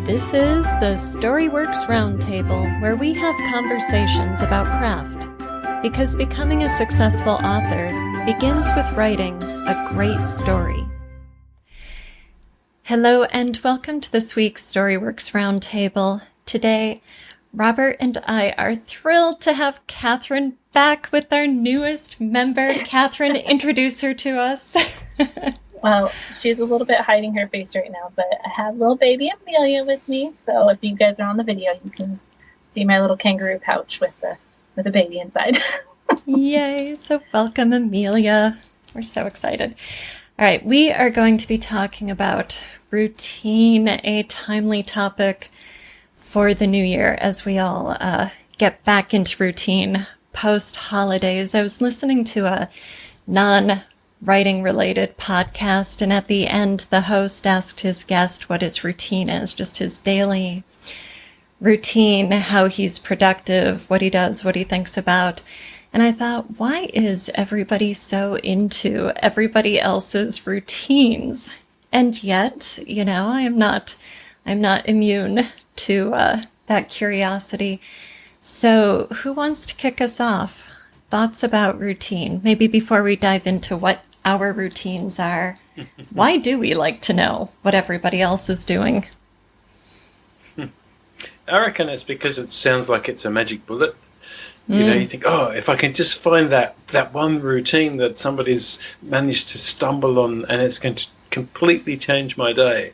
This is the Storyworks Roundtable, where we have conversations about craft. Because becoming a successful author begins with writing a great story. Hello and welcome to this week's Storyworks Roundtable. Today, Robert and I are thrilled to have Kathryn back with our newest member. Kathryn, introduce her to us. Well, she's a little bit hiding her face right now, but I have little baby Amelia with me. So if you guys are on the video, you can see my little kangaroo pouch with the baby inside. Yay! So welcome, Amelia. We're so excited. All right, we are going to be talking about routine, a timely topic for the new year as we all get back into routine post-holidays. I was listening to a non-writing related podcast, and at the end, the host asked his guest what his routine is, just his daily routine, how he's productive, what he does, what he thinks about. And I thought, why is everybody so into everybody else's routines? And yet, you know, I'm not immune to that curiosity. So who wants to kick us off? Thoughts about routine? Maybe before we dive into what our routines are, why do we like to know what everybody else is doing? I reckon it's because it sounds like it's a magic bullet. You know, you think, oh, if I can just find that one routine that somebody's managed to stumble on, and it's going to completely change my day.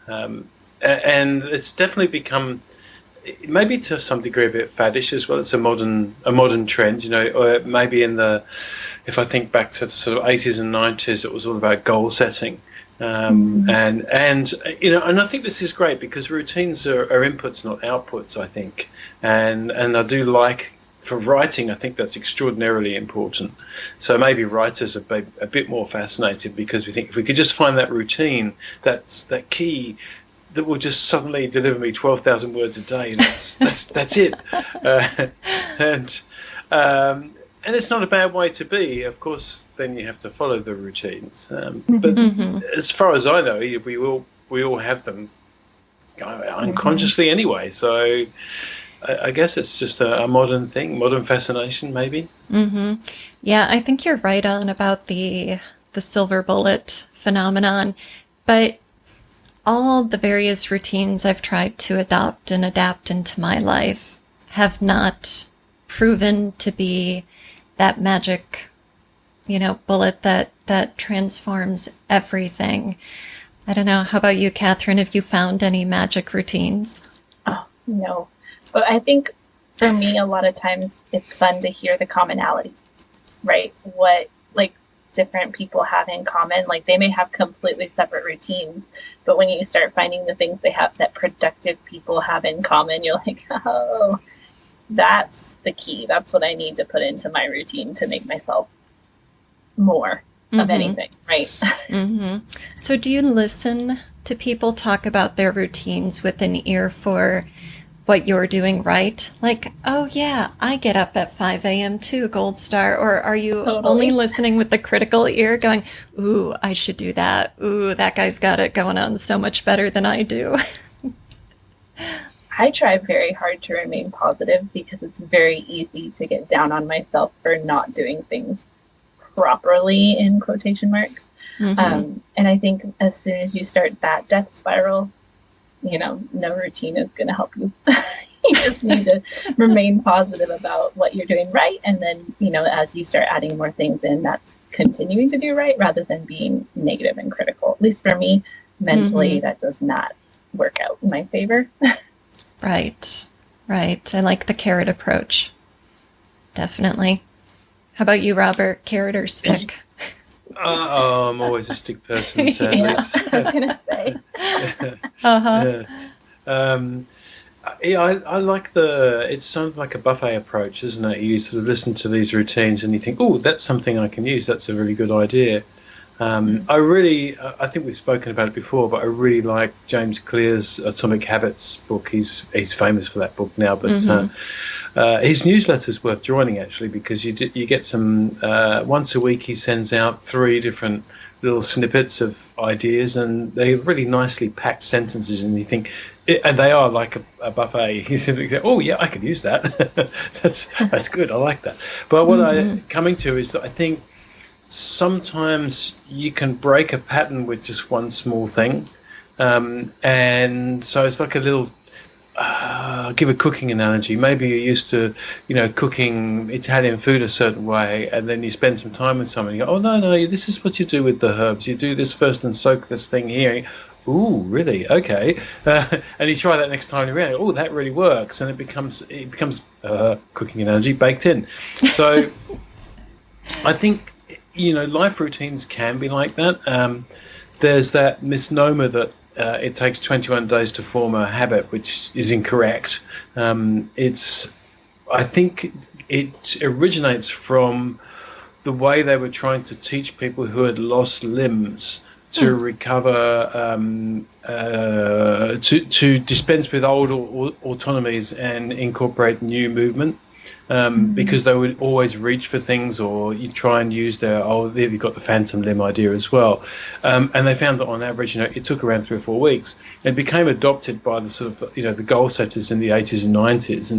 And it's definitely become, maybe to some degree, a bit faddish as well. It's a modern trend, you know, or maybe if I think back to the sort of 80s and 90s, it was all about goal setting. And you know, and I think this is great because routines are inputs, not outputs, I think. And I do like, for writing, I think that's extraordinarily important. So maybe writers are a bit more fascinated because we think if we could just find that routine, that key that will just suddenly deliver me 12,000 words a day, that's it. And it's not a bad way to be. Of course, then you have to follow the routines. But as far as I know, we all have them unconsciously anyway. So I guess it's just a modern thing, modern fascination, maybe. Yeah, I think you're right on about the silver bullet phenomenon. But all the various routines I've tried to adopt and adapt into my life have not proven to be that magic, you know, bullet that transforms everything. I don't know. How about you, Kathryn? Have you found any magic routines? Oh, no. But I think for me, a lot of times it's fun to hear the commonality, right? What like different people have in common. Like they may have completely separate routines, but when you start finding the things they have that productive people have in common, you're like, oh, that's the key. That's what I need to put into my routine to make myself more of anything, right? So do you listen to people talk about their routines with an ear for what you're doing right? Like, oh yeah, I get up at 5 a.m. too, gold star. Or are you only listening with the critical ear going, ooh, I should do that. Ooh, that guy's got it going on so much better than I do. I try very hard to remain positive because it's very easy to get down on myself for not doing things properly, in quotation marks. And I think as soon as you start that death spiral, you know, no routine is going to help you. You just need to remain positive about what you're doing right. And then, you know, as you start adding more things in, that's continuing to do right rather than being negative and critical. At least for me, mentally, that does not work out in my favor. Right. I like the carrot approach. Definitely. How about you, Robert? Carrot or stick? I'm always a stick person, sadly. Yeah, I was going to say. I like it's sort of like a buffet approach, isn't it? You sort of listen to these routines and you think, oh, that's something I can use. That's a really good idea. I think we've spoken about it before, but I really like James Clear's Atomic Habits book. He's famous for that book now, but his newsletter's worth joining actually because you get some once a week he sends out 3 different little snippets of ideas, and they're really nicely packed sentences, and you think, and they are like a buffet. You simply go, oh yeah, I could use that. that's good. I like that. But what I'm coming to is that I think sometimes you can break a pattern with just one small thing, and so it's like a little. I'll give a cooking analogy. Maybe you're used to, cooking Italian food a certain way, and then you spend some time with someone. You go, oh no, this is what you do with the herbs. You do this first and soak this thing here. Ooh, really? Okay. And you try that next time around. Oh, that really works, and it becomes cooking analogy baked in. So, I think life routines can be like that. There's that misnomer that. It takes 21 days to form a habit, which is incorrect. I think it originates from the way they were trying to teach people who had lost limbs to recover, to dispense with old autonomies and incorporate new movement. Because they would always reach for things, or you try and use you've got the phantom limb idea as well. And they found that on average, it took around 3 or 4 weeks. It became adopted by the sort of, the goal setters in the 80s and 90s.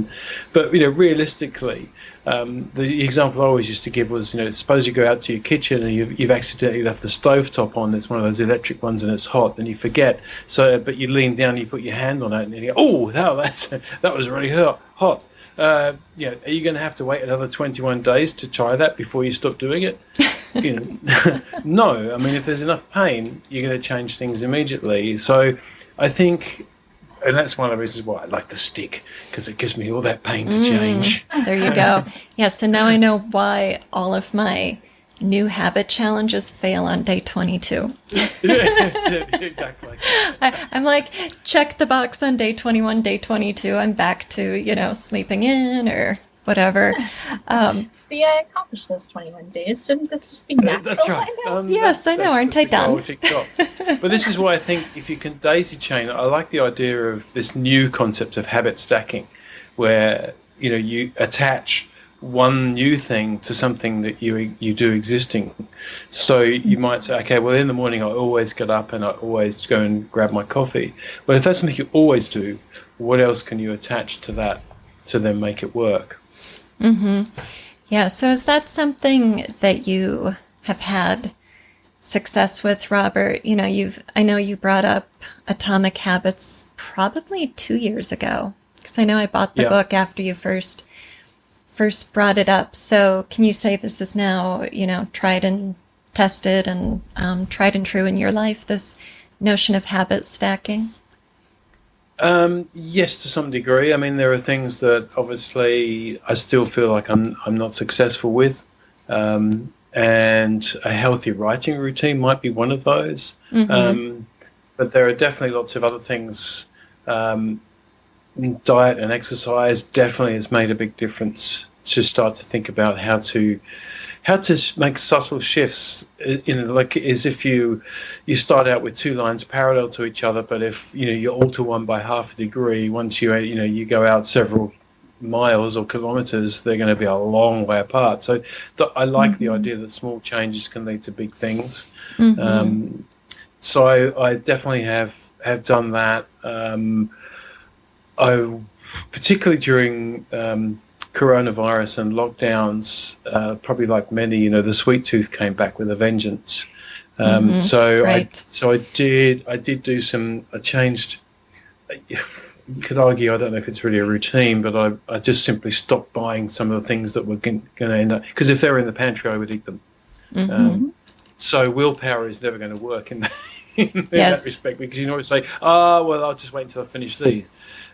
But realistically, the example I always used to give was, suppose you go out to your kitchen and you've accidentally left the stovetop on. It's one of those electric ones and it's hot, and you forget. But you lean down, you put your hand on it, and you go, oh, that was really hot. Are you going to have to wait another 21 days to try that before you stop doing it? No. I mean, if there's enough pain, you're going to change things immediately. So I think, and that's one of the reasons why I like the stick, because it gives me all that pain to change. There you go. Yes, and now I know why all of my new habit challenges fail on day 22. Exactly. I'm like, check the box on day 21, day 22. I'm back to, sleeping in or whatever. See, I accomplished those 21 days. Shouldn't this just be natural? That's right. Yes, I know. Aren't I done? But this is why I think if you can daisy chain, I like the idea of this new concept of habit stacking, where, you attach one new thing to something that you do existing. So you might say, okay, well, in the morning I always get up and I always go and grab my coffee. Well, if that's something you always do, what else can you attach to that to then make it work? Yeah, so is that something that you have had success with, Robert? I know you brought up Atomic Habits probably 2 years ago, because I know I bought the book after you first brought it up. So can you say this is now, tried and tested and tried and true in your life, this notion of habit stacking? Yes, to some degree. I mean, there are things that obviously I still feel like I'm not successful with. And a healthy writing routine might be one of those. But there are definitely lots of other things. Diet and exercise definitely has made a big difference to start to think about how to make subtle shifts like as if you start out with 2 lines parallel to each other, but if you alter one by half a degree, once you go out several miles or kilometers, they're going to be a long way apart. So I like the idea that small changes can lead to big things. So I definitely have done that. Particularly during coronavirus and lockdowns, probably like many, the sweet tooth came back with a vengeance. I did do some. I changed. You could argue, I don't know if it's really a routine, but I just simply stopped buying some of the things that were going to end up, because if they were in the pantry, I would eat them. So willpower is never going to work in that respect, because you always say, well, I'll just wait until I finish these.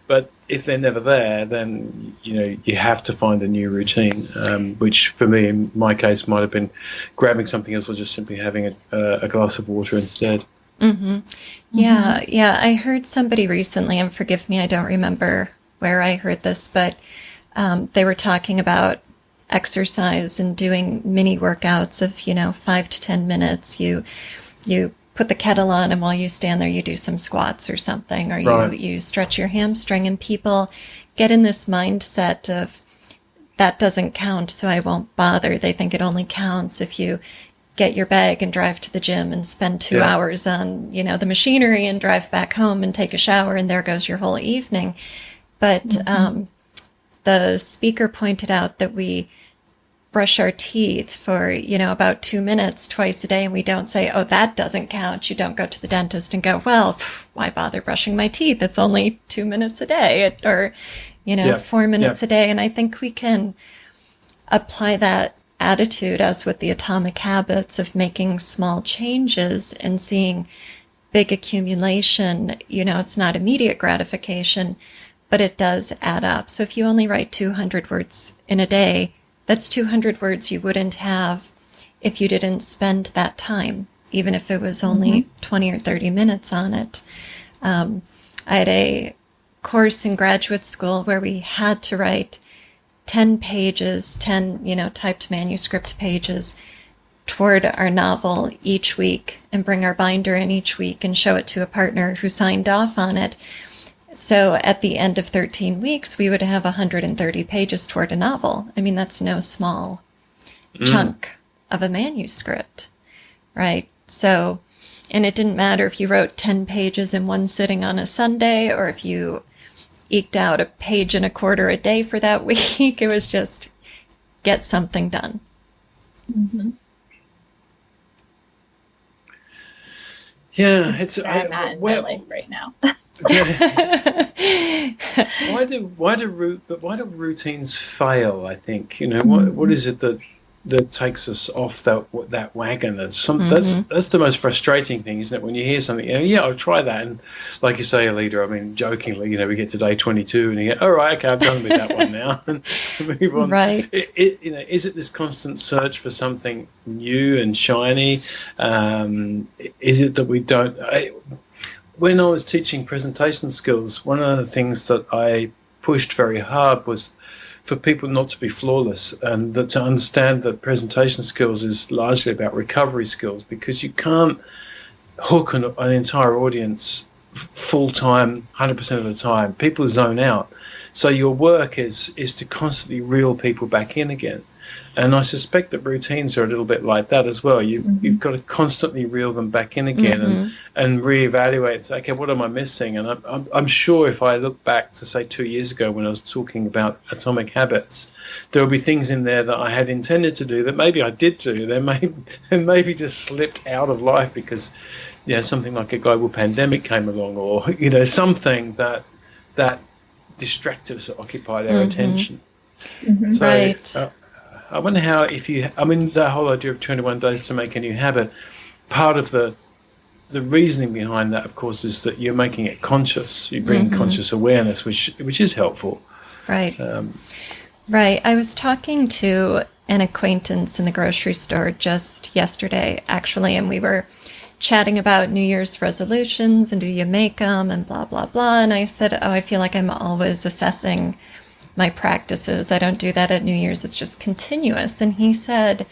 But if they're never there, then you have to find a new routine, which for me, in my case, might have been grabbing something else or just simply having a glass of water instead. Yeah. I heard somebody recently, and forgive me, I don't remember where I heard this, but they were talking about exercise and doing mini workouts of 5 to 10 minutes. You put the kettle on, and while you stand there, you do some squats or something, or you stretch your hamstring, and people get in this mindset of that doesn't count, so I won't bother. They think it only counts if you get your bag and drive to the gym and spend 2 hours on, you know, the machinery and drive back home and take a shower, and there goes your whole evening. But the speaker pointed out that we brush our teeth for, you know, about 2 minutes twice a day, and we don't say, oh, that doesn't count. You don't go to the dentist and go, well, why bother brushing my teeth? It's only 2 minutes a day, or, you know, 4 minutes a day. And I think we can apply that attitude as with the atomic habits of making small changes and seeing big accumulation. You know, it's not immediate gratification, but it does add up. So if you only write 200 words in a day, that's 200 words you wouldn't have if you didn't spend that time, even if it was only 20 or 30 minutes on it. I had a course in graduate school where we had to write 10 pages, 10, you know, typed manuscript pages toward our novel each week, and bring our binder in each week and show it to a partner who signed off on it. So at the end of 13 weeks, we would have 130 pages toward a novel. I mean, that's no small chunk of a manuscript, right? So, and it didn't matter if you wrote 10 pages in one sitting on a Sunday, or if you eked out a page and a quarter a day for that week. It was just get something done. Yeah, it's I'm not in my life right now. Why do routines fail? I think, you know, what is it that takes us off that wagon? That's the most frustrating thing, isn't it? When you hear something, you know, yeah, I'll try that, and like you say, Alida, I mean, jokingly, you know, we get to day 22, and you go, all right, okay, I'm done with that one now, and move on. Right. You know, is it this constant search for something new and shiny? Is it that we don't? When I was teaching presentation skills, one of the things that I pushed very hard was for people not to be flawless, and that to understand that presentation skills is largely about recovery skills, because you can't hook an entire audience full-time, 100% of the time. People zone out. So your work is to constantly reel people back in again. And I suspect that routines are a little bit like that as well. You've got to constantly reel them back in again and reevaluate. Say, okay, what am I missing? And I'm sure if I look back to, say, 2 years ago when I was talking about atomic habits, there will be things in there that I had intended to do that maybe I did do. They maybe just slipped out of life because, you know, something like a global pandemic came along, or, you know, something that distracted us or occupied our attention. So, right. I wonder how, the whole idea of 21 days to make a new habit, part of the reasoning behind that, of course, is that you're making it conscious. You bring conscious awareness, which is helpful. Right. Right. I was talking to an acquaintance in the grocery store just yesterday, actually, and we were chatting about New Year's resolutions and do you make them and blah, blah, blah. And I said, oh, I feel like I'm always assessing my practices. I don't do that at New Year's. It's just continuous. And he said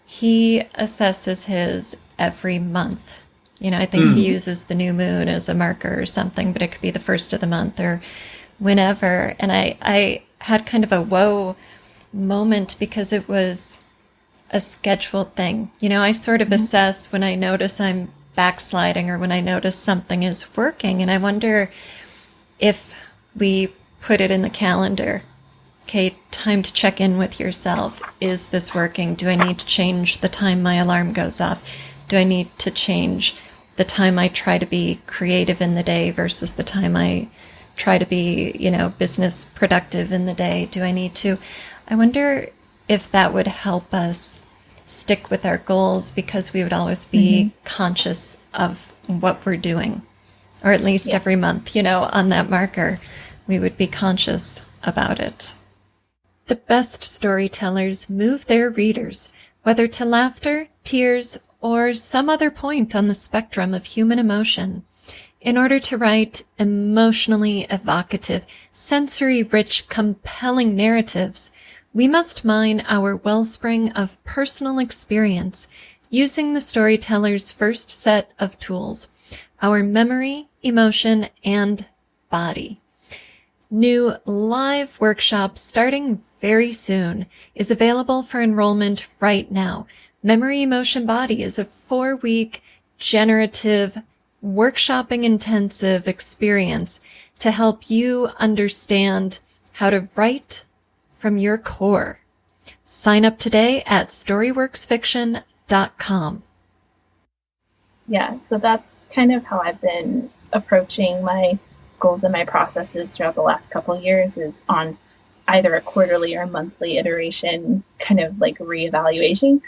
he assesses his every month. You know, I think he uses the new moon as a marker or something, but it could be the first of the month or whenever. And I had kind of a whoa moment because it was a scheduled thing. You know, I sort of assess when I notice I'm backsliding or when I notice something is working. And I wonder if we put it in the calendar. Okay, time to check in with yourself. Is this working? Do I need to change the time my alarm goes off? Do I need to change the time I try to be creative in the day versus the time I try to be, you know, business productive in the day? Do I need to? I wonder if that would help us stick with our goals, because we would always be conscious of what we're doing, or at least every month, you know, on that marker, we would be conscious about it. The best storytellers move their readers, whether to laughter, tears, or some other point on the spectrum of human emotion. In order to write emotionally evocative, sensory-rich, compelling narratives, we must mine our wellspring of personal experience using the storyteller's first set of tools, our memory, emotion, and body. New live workshop starting very soon is available for enrollment right now. Memory, Emotion, Body is a 4-week generative, workshopping intensive experience to help you understand how to write from your core. Sign up today at storyworksfiction.com. Yeah, so that's kind of how I've been approaching my goals and my processes throughout the last couple of years, is on either a quarterly or monthly iteration, kind of like reevaluating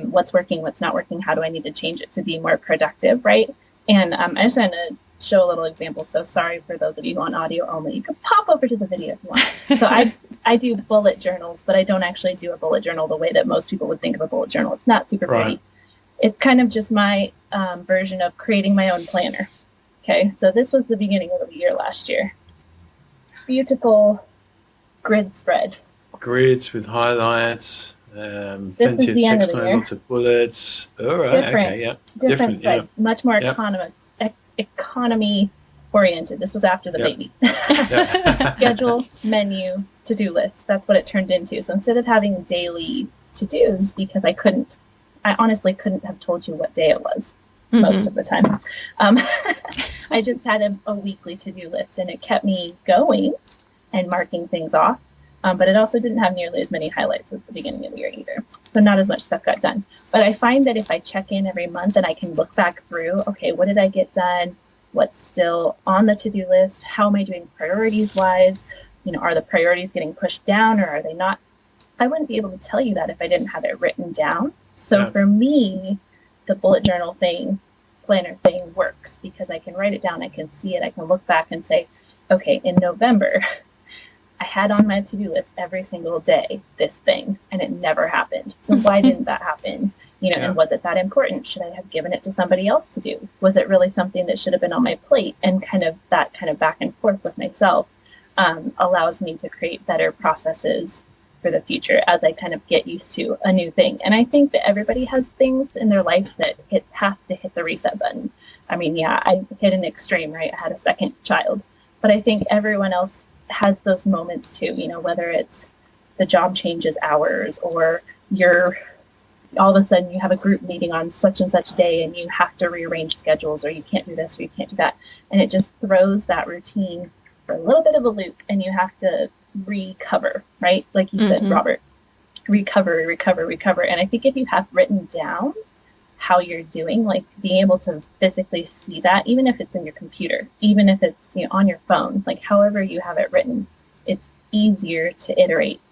what's working, what's not working, how do I need to change it to be more productive, right? And I just want to show a little example. So sorry for those of you on audio only. You can pop over to the video if you want. So I do bullet journals, but I don't actually do a bullet journal the way that most people would think of a bullet journal. It's not super pretty. It's kind of just my version of creating my own planner. Okay, so this was the beginning of the year last year. Beautiful grid spread. Grids with highlights. This Plenty is of the end text of the on it, year. lots of bullets. All right, Different, okay, yeah. Different spread, yeah. much more Yep. economy oriented. This was after the baby. Schedule, menu, to-do list. That's what it turned into. So instead of having daily to-dos, because I honestly couldn't have told you what day it was most of the time. I just had a weekly to-do list, and it kept me going and marking things off. But it also didn't have nearly as many highlights as the beginning of the year either. So not as much stuff got done. But I find that if I check in every month and I can look back through, okay, what did I get done? What's still on the to-do list? How am I doing priorities-wise? Are the priorities getting pushed down or are they not? I wouldn't be able to tell you that if I didn't have it written down. So for me, the bullet journal thing, planner thing works because I can write it down. I can see it. I can look back and say, okay, in November, I had on my to-do list every single day this thing, and it never happened. So why didn't that happen? And was it that important? Should I have given it to somebody else to do? Was it really something that should have been on my plate? And that kind of back and forth with myself allows me to create better processes for the future as I kind of get used to a new thing. And I think that everybody has things in their life that have to hit the reset button. I mean, I hit an extreme, right? I had a second child, but I think everyone else has those moments too, whether it's the job changes hours or all of a sudden you have a group meeting on such and such day and you have to rearrange schedules, or you can't do this or you can't do that. And it just throws that routine for a little bit of a loop, and you have to recover, right? Like you said, Robert, recover. And I think if you have written down how you're doing, like being able to physically see that, even if it's in your computer, even if it's on your phone, like however you have it written, it's easier to iterate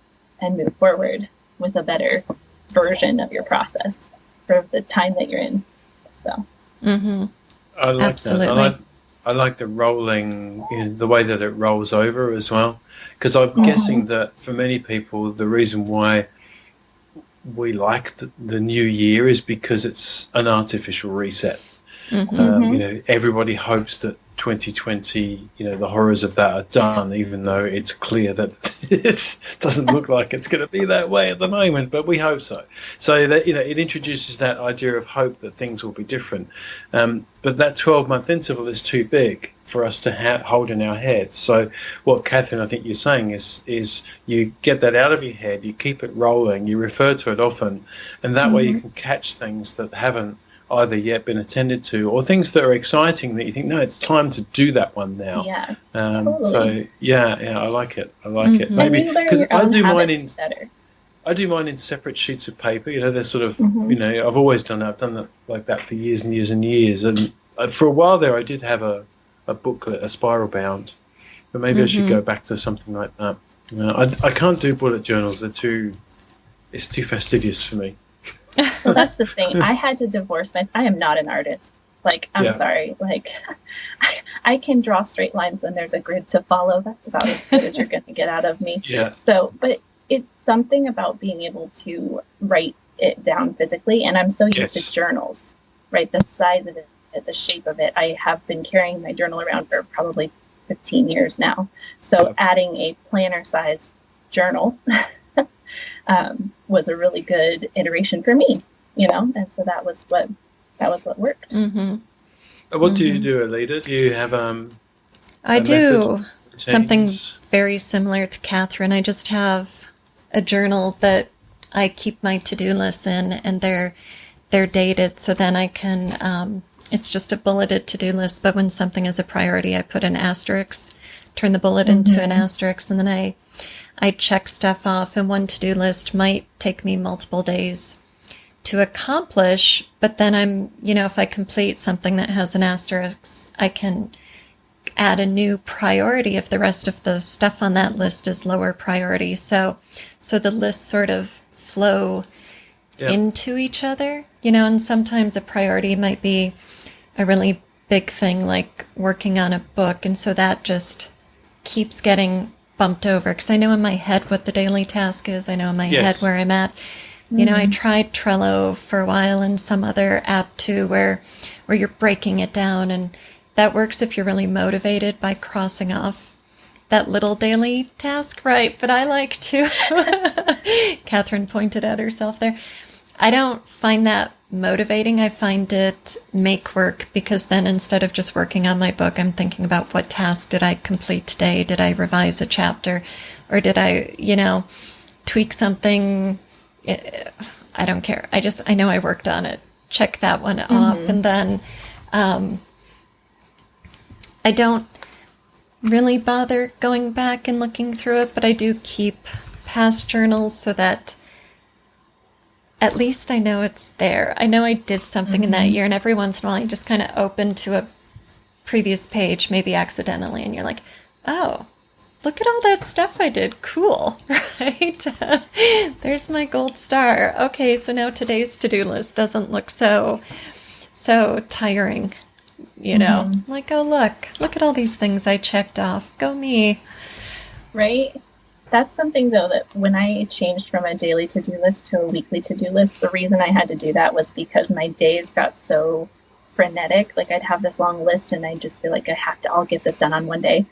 and move forward with a better version of your process for the time that you're in. So I like Absolutely. that. I like the rolling, the way that it rolls over as well, because I'm guessing that for many people the reason why we like the new year is because it's an artificial reset. Everybody hopes that 2020, the horrors of that are done, even though it's clear that it doesn't look like it's going to be that way at the moment, but we hope so. So that, it introduces that idea of hope that things will be different. But that 12-month interval is too big for us to hold in our heads. So what Kathryn, I think you're saying is you get that out of your head, you keep it rolling, you refer to it often, and that way you can catch things that haven't either yet been attended to, or things that are exciting that you think, no, it's time to do that one now. Totally. So I like it. Maybe because I do mine in separate sheets of paper. They're sort of I've always done that. I've done that like that for years and years and years. And for a while there, I did have a booklet, a spiral bound, but maybe I should go back to something like that. I can't do bullet journals. It's too fastidious for me. Well, that's the thing. I had to divorce I am not an artist. Like, I'm sorry. Like, I can draw straight lines when there's a grid to follow. That's about as good as you're going to get out of me. Yeah. So, but it's something about being able to write it down physically. And I'm so used to journals, right? The size of it, the shape of it. I have been carrying my journal around for probably 15 years now. So adding a planner size journal was a really good iteration for me, and so that was what worked. What do you do, Alida? Do you have I do something very similar to Kathryn. I just have a journal that I keep my to-do lists in, and they're dated, so then I can, it's just a bulleted to-do list, but when something is a priority, I put an asterisk, turn the bullet into an asterisk, and then I check stuff off, and one to-do list might take me multiple days to accomplish, but then if I complete something that has an asterisk, I can add a new priority if the rest of the stuff on that list is lower priority. So the lists sort of flow into each other, and sometimes a priority might be a really big thing like working on a book, and so that just keeps getting bumped over because I know in my head what the daily task is. I know in my head where I'm at. I tried Trello for a while and some other app too where you're breaking it down, and that works if you're really motivated by crossing off that little daily task, right? But I like to, Kathryn pointed at herself there. I don't find that motivating. I find it make work because then instead of just working on my book, I'm thinking about what task did I complete today? Did I revise a chapter? Or did I, tweak something? I don't care. I know I worked on it. Check that one off. And then I don't really bother going back and looking through it, but I do keep past journals so that at least I know it's there. I know I did something in that year, and every once in a while you just kind of open to a previous page, maybe accidentally, and you're like, oh, look at all that stuff I did. Cool, right? There's my gold star. Okay, so now today's to-do list doesn't look so tiring, Like, oh, look at all these things I checked off. Go me. Right? That's something, though, that when I changed from a daily to-do list to a weekly to-do list, the reason I had to do that was because my days got so frenetic. Like, I'd have this long list, and I'd just feel like I'll get this done on one day.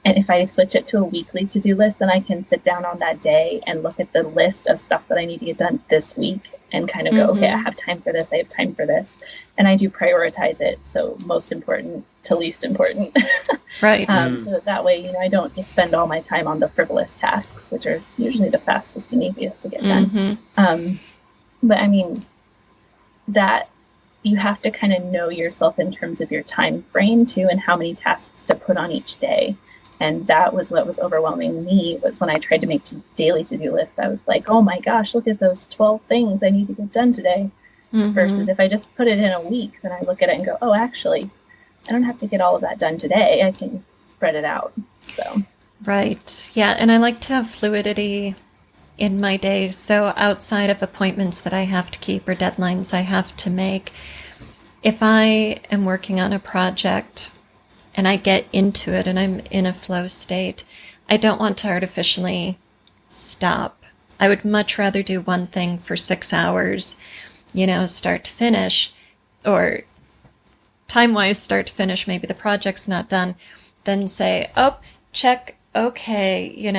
And if I switch it to a weekly to-do list, then I can sit down on that day and look at the list of stuff that I need to get done this week and kind of go, okay, I have time for this, I have time for this. And I do prioritize it. So most important to least important. Right. So that way, I don't just spend all my time on the frivolous tasks, which are usually the fastest and easiest to get done. But I mean, that you have to kind of know yourself in terms of your time frame too, and how many tasks to put on each day. And that was what was overwhelming me, was when I tried to make daily to-do lists. I was like, oh my gosh, look at those 12 things I need to get done today. Versus if I just put it in a week, then I look at it and go, oh, actually, I don't have to get all of that done today. I can spread it out. So. Right. Yeah. And I like to have fluidity in my days. So outside of appointments that I have to keep or deadlines I have to make, if I am working on a project and I get into it and I'm in a flow state, I don't want to artificially stop. I would much rather do one thing for 6 hours, start to finish, or time-wise start to finish, maybe the project's not done, then say, oh, check, okay,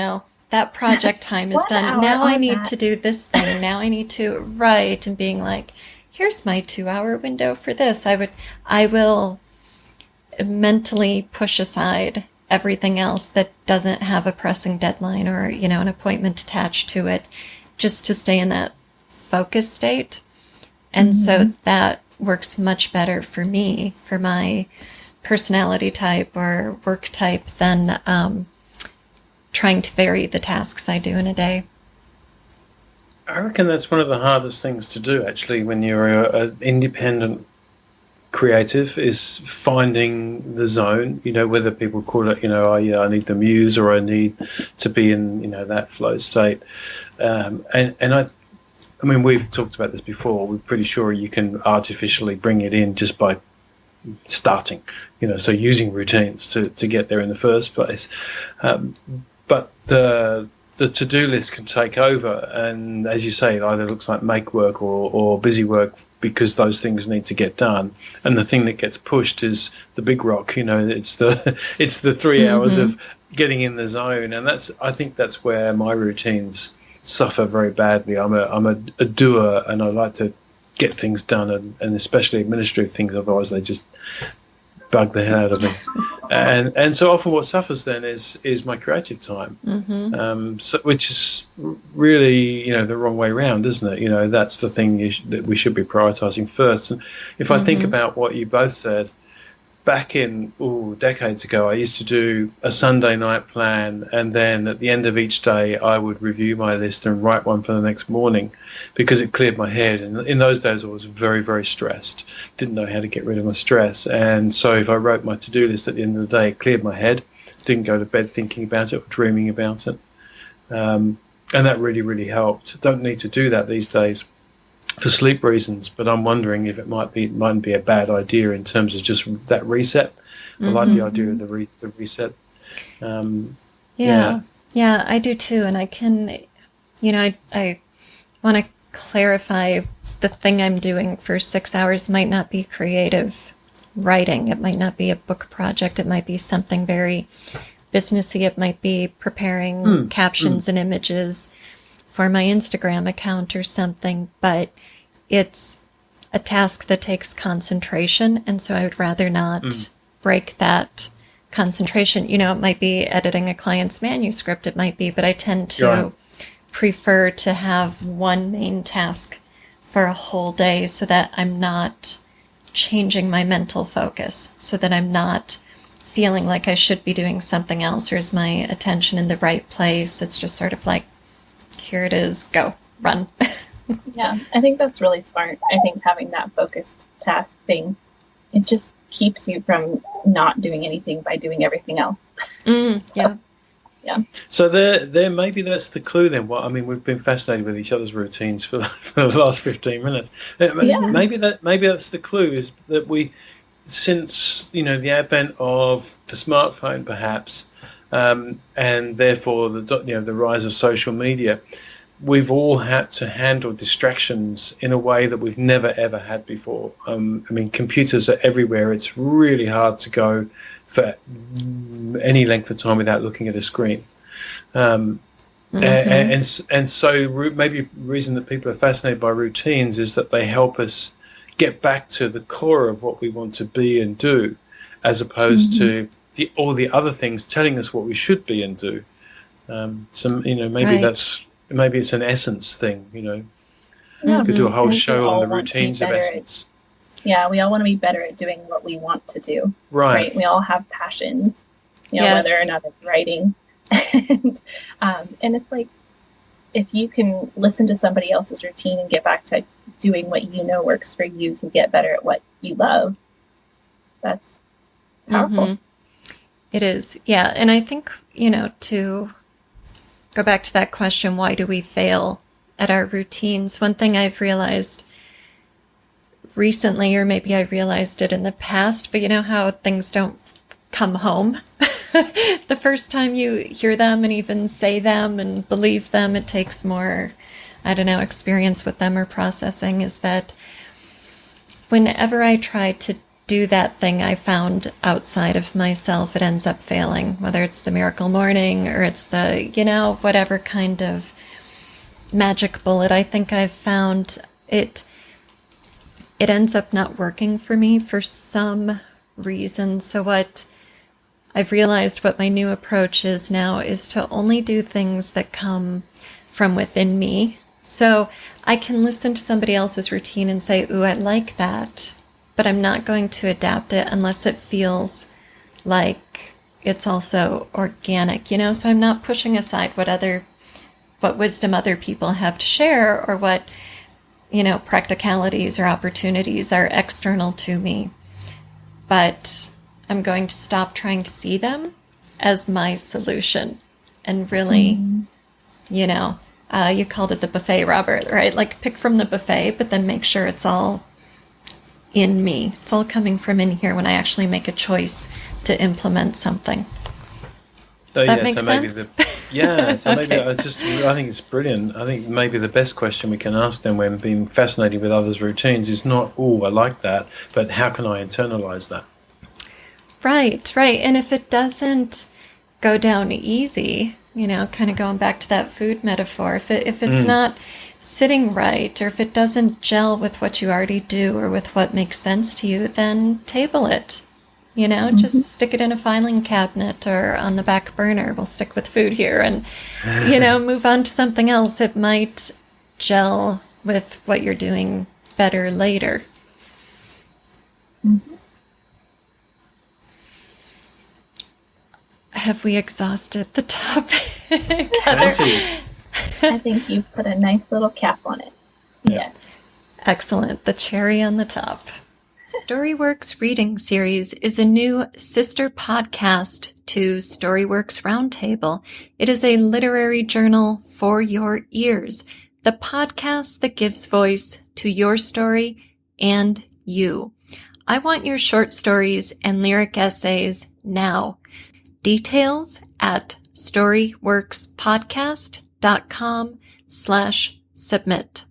that project time is done. Now I need to do this thing. Now I need to write, and being like, here's my 2-hour window for this. I will mentally push aside everything else that doesn't have a pressing deadline or, an appointment attached to it, just to stay in that focus state. And so that works much better for me, for my personality type or work type, than trying to vary the tasks I do in a day. I reckon that's one of the hardest things to do, actually, when you're an independent creative, is finding the zone, whether people call it, I need the muse, or I need to be in, that flow state. I mean, we've talked about this before. We're pretty sure you can artificially bring it in just by starting, so using routines to get there in the first place. But the to-do list can take over, and as you say, it either looks like make work or busy work, because those things need to get done. And the thing that gets pushed is the big rock. It's the 3 hours of getting in the zone, and I think that's where my routines suffer very badly. I'm a doer, and I like to get things done, and especially administrative things. Otherwise, they just bug the hell out of me. And so often what suffers then is my creative time, which is really, the wrong way around, isn't it? That's the thing that we should be prioritizing first. And if I think about what you both said, back in decades ago, I used to do a Sunday night plan, and then at the end of each day, I would review my list and write one for the next morning because it cleared my head. And in those days, I was very, very stressed, didn't know how to get rid of my stress. And so if I wrote my to-do list at the end of the day, it cleared my head, didn't go to bed thinking about it or dreaming about it. And that really, really helped. Don't need to do that these days for sleep reasons, but I'm wondering if it mightn't be a bad idea in terms of just that reset. I like the idea of the reset. Yeah, I do too. And I can, I want to clarify the thing I'm doing for 6 hours might not be creative writing. It might not be a book project. It might be something very businessy. It might be preparing captions and images for my Instagram account or something, but it's a task that takes concentration, and so I would rather not break that concentration. It might be editing a client's manuscript, it might be, but I tend to prefer to have one main task for a whole day so that I'm not changing my mental focus, so that I'm not feeling like I should be doing something else, or is my attention in the right place. It's just sort of like, here it is, go, run. Yeah, I think that's really smart. I think having that focused task thing, it just keeps you from not doing anything by doing everything else. Yeah. So there, maybe that's the clue then. We've been fascinated with each other's routines for the last 15 minutes. Maybe that's the clue, is that we, since the advent of the smartphone, perhaps, and therefore the rise of social media, we've all had to handle distractions in a way that we've never ever had before. Computers are everywhere. It's really hard to go for any length of time without looking at a screen. And so maybe the reason that people are fascinated by routines is that they help us get back to the core of what we want to be and do, as opposed to all the other things telling us what we should be and do. Maybe it's an essence thing. We could do a whole show on the routines of essence. We all want to be better at doing what we want to do. Right. We all have passions, whether or not it's writing. And it's like, if you can listen to somebody else's routine and get back to doing what works for you to get better at what you love, that's powerful. It is. Yeah. And I think, to go back to that question, why do we fail at our routines? One thing I've realized recently, or maybe I realized it in the past, but how things don't come home the first time you hear them and even say them and believe them. It takes more, experience with them or processing, is that whenever I try to do that thing I found outside of myself, it ends up failing, whether it's the miracle morning or it's the, whatever kind of magic bullet I think I've found, it ends up not working for me for some reason. So what I've realized, what my new approach is now, is to only do things that come from within me. So I can listen to somebody else's routine and say, ooh, I like that, but I'm not going to adapt it unless it feels like it's also organic, so I'm not pushing aside what wisdom other people have to share, or what, practicalities or opportunities are external to me. But I'm going to stop trying to see them as my solution and really, you called it the buffet, Robert, right? Like, pick from the buffet, but then make sure it's all in me. It's all coming from in here when I actually make a choice to implement something. Does that make sense? Maybe I think it's brilliant. I think maybe the best question we can ask them when being fascinated with others' routines is not, oh, I like that, but how can I internalize that? Right. And if it doesn't go down easy, kind of going back to that food metaphor, if it's not sitting right, or if it doesn't gel with what you already do or with what makes sense to you, then table it. You know, just stick it in a filing cabinet or on the back burner. We'll stick with food here and, you know, move on to something else. It might gel with what you're doing better later. Have we exhausted the topic? I think you've put a nice little cap on it. Yes. Excellent. The cherry on the top. Storyworks Reading Series is a new sister podcast to Storyworks Roundtable. It is a literary journal for your ears, the podcast that gives voice to your story and you. I want your short stories and lyric essays now. Details at storyworkspodcast.com/submit.